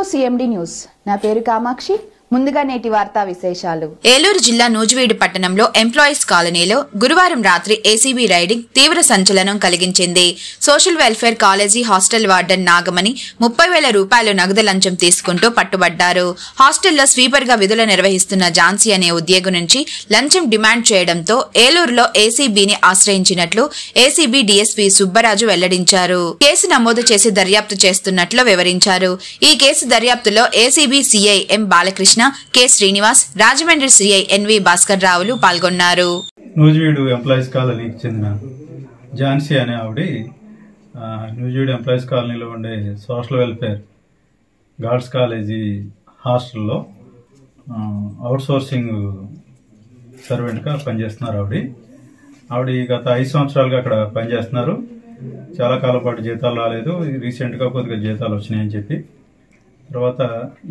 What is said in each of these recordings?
CMD news. నా పేరు కామాక్షి. ముందుగా నేటి వార్తా విశేషాలు. ఏలూరు జిల్లా నూజివీడు పట్టణంలో ఎంప్లాయీస్ కాలనీలో గురువారం రాత్రి ఏసీబీ రైడింగ్ తీవ్ర సంచలనం కలిగించింది. Social welfare college hostel warden Nagamani 30,000 రూపాయలు నగదు లంచం తీసుకుంటూ పట్టుబడ్డారు. హాస్టల్లో స్వీపర్ గా విధులు నిర్వహిస్తున్న ఝాన్సీ అనే ఉద్యోగి నుంచి లంచం డిమాండ్ చేయడంతో ఏలూరులో ఏసీబీని ఆశ్రయించినట్లు ఏసీబీ డీఎస్పీ సుబ్బరాజు వెల్లడించారు. కేసు నమోదు చేసి దర్యాప్తు చేస్తున్నట్లు వివరించారు. ఈ కేసు దర్యాప్తులో ACB CI M Balakrishna, K Srinivas, Rajahmundry CI NV Bhaskar రావులు పాల్గొన్నారు. నూజివీడు ఎంప్లాయీస్ కాలనీకి చెందిన ఝాన్సీ అనే ఆవిడ నూజివీడు ఎంప్లాయీస్ కాలనీలో ఉండే సోషల్ వెల్ఫేర్ గార్డ్స్ కాలేజీ హాస్టల్లో అవుట్సోర్సింగ్ సర్వెంట్గా పనిచేస్తున్నారు. ఆవిడ గత 5 సంవత్సరాలుగా అక్కడ పనిచేస్తున్నారు. చాలా కాలం పాటు జీతాలు రాలేదు. రీసెంట్గా కొద్దిగా జీతాలు వచ్చినాయని చెప్పి తర్వాత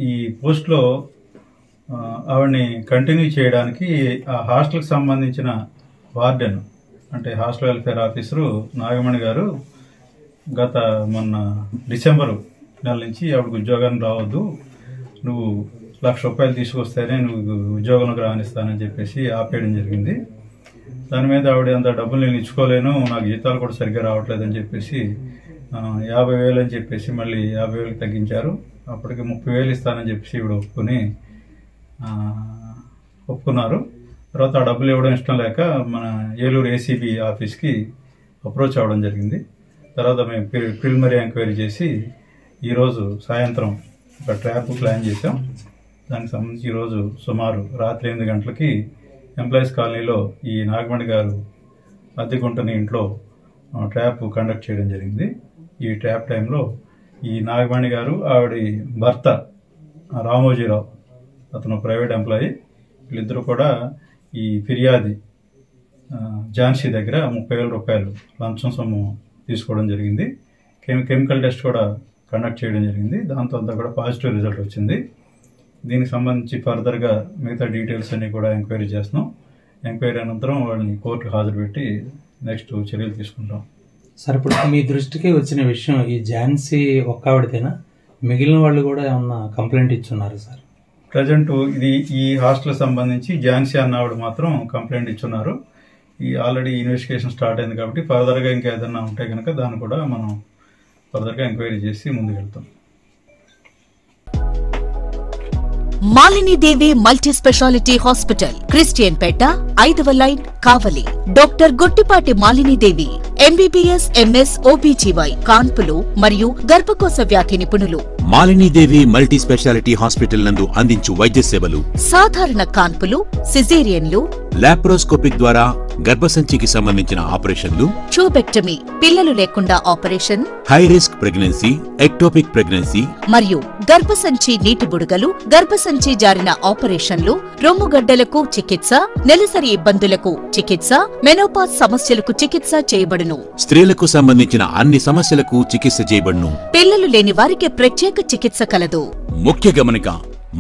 ఈ పోస్ట్లో ఆవిడని కంటిన్యూ చేయడానికి ఆ హాస్టల్కి సంబంధించిన వార్డెన్ అంటే హాస్టల్ వెల్ఫేర్ ఆఫీసరు నాగమణి గారు మొన్న డిసెంబర్ నెల నుంచి ఆవిడకు ఉద్యోగానికి రావద్దు, నువ్వు 1,00,000 రూపాయలు తీసుకొస్తేనే నువ్వు ఉద్యోగంలోకి రానిస్తానని చెప్పేసి ఆపేయడం జరిగింది. దాని మీద ఆవిడ అంత డబ్బులు నేను ఇచ్చుకోలేను, నాకు జీతాలు కూడా సరిగ్గా రావట్లేదని చెప్పేసి 50,000 అని చెప్పేసి మళ్ళీ 50,000 తగ్గించారు. అప్పటికి 30,000 ఇస్తానని చెప్పేసి ఈవిడ ఒప్పుకున్నారు. తర్వాత ఆ డబ్బులు ఇవ్వడం ఇష్టం లేక మన ఏలూరు ఏసీబీ ఆఫీస్కి అప్రోచ్ అవ్వడం జరిగింది. తర్వాత మేము ప్రిలిమినరీ ఎంక్వైరీ చేసి ఈరోజు సాయంత్రం ఒక ట్రాప్ ప్లాన్ చేసాం. దానికి సంబంధించి ఈరోజు సుమారు రాత్రి 8 గంటలకి ఎంప్లాయీస్ కాలనీలో ఈ నాగమణి గారు అద్దెకుంటున్న ఇంట్లో ట్రాప్ కండక్ట్ చేయడం జరిగింది. ఈ ట్రాప్ టైంలో ఈ నాగమణి గారు ఆవిడ భర్త రామోజీరావు, అతను ప్రైవేట్ ఎంప్లాయీ, వీళ్ళిద్దరూ కూడా ఈ ఫిర్యాది ఝాన్సీ దగ్గర 30,000 రూపాయలు లంచం సొమ్ము తీసుకోవడం జరిగింది. కెమికల్ టెస్ట్ కూడా కండక్ట్ చేయడం జరిగింది. దాంతో అంతా కూడా పాజిటివ్ రిజల్ట్ వచ్చింది. దీనికి సంబంధించి ఫర్దర్గా మిగతా డీటెయిల్స్ అన్ని కూడా ఎంక్వైరీ చేస్తున్నాం. ఎంక్వైరీ అనంతరం వాళ్ళని కోర్టుకు హాజరు పెట్టి నెక్స్ట్ చర్యలు తీసుకుంటాం. సార్, ఇప్పుడు మీ దృష్టికి వచ్చిన విషయం ఈ ఝాన్సీ ఒక్కవిడితేనా, మిగిలిన వాళ్ళు కూడా ఏమన్నా కంప్లైంట్ ఇచ్చున్నారు సార్? ప్రజెంట్ ఈ హాస్టల్ సంబంధించి ఝాన్సీ అన్న ఆవిడ మాత్రం కంప్లైంట్ ఇచ్చున్నారు. ఈ ఆల్రెడీ ఇన్వెస్టిగేషన్ స్టార్ట్ అయింది కాబట్టి ఫర్దర్గా ఇంకా ఏదైనా ఉంటే కనుక దాన్ని కూడా మనం ఫర్దర్గా ఎంక్వైరీ చేసి ముందుకెళ్తాం. Malinidevi multi specialty hospital, Christian Peta, 5వ line, Kavali. Doctor Gottipati Malinidevi, MBBS, MS, OBGY, కాన్పులు మరియు గర్భకోశ వ్యాధి నిపుణులు. మాలినీదేవి మల్టీ స్పెషాలిటీ హాస్పిటల్ నందు అందించు వైద్య సేవలు: సాధారణ కాన్పులు, సిజేరియన్లు, లాప్రోస్కోపిక్ ద్వారా గర్భసంచికి సంబంధించిన ఆపరేషన్లు, ట్యూబెక్టమీ, పిల్లలు లేకుండా operation, high risk pregnancy, ectopic pregnancy మరియు గర్భసంచి నీటి బుడగలు, గర్భసంచి జారిన ఆపరేషన్లు, రొమ్ముగడ్డలకు చికిత్స, నెలసరి ఇబ్బందులకు చికిత్స, మెనోపాజ్ సమస్యలకు చికిత్స చేయబడును. స్త్రీలకు సంబంధించిన అన్ని సమస్యలకు చికిత్స చేయబడును. పిల్లలు లేని వారికి ప్రత్యేక చికిత్స కలదు. ముఖ్య గమనిక: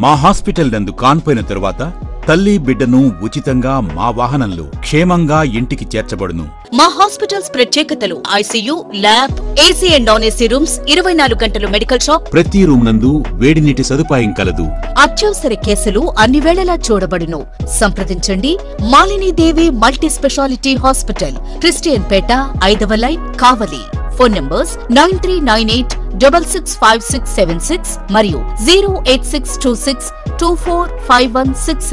మా హాస్పిటల్ నందు కాన్పోయిన తరువాత తల్లి బిడ్డను ఉచితంగా మా వాహనంలో క్షేమంగా ఇంటికి చేర్చబడును. మా హాస్పిటల్స్ ప్రత్యేకతలు: ICU, lab, AC and non AC rooms, 24 గంటలు మెడికల్ షాప్, ప్రతి రూమ్ నందు వేడి నీటి సదుపాయం కలదు. అత్యవసర కేసులు అన్ని వేళలా చూడబడును. సంప్రదించండి. Malinidevi multi specialty hospital, Christian Peta, 5వ లైన్, కావలి. ఫోన్ నంబర్స్ 9398665676 మరియు 08626245166.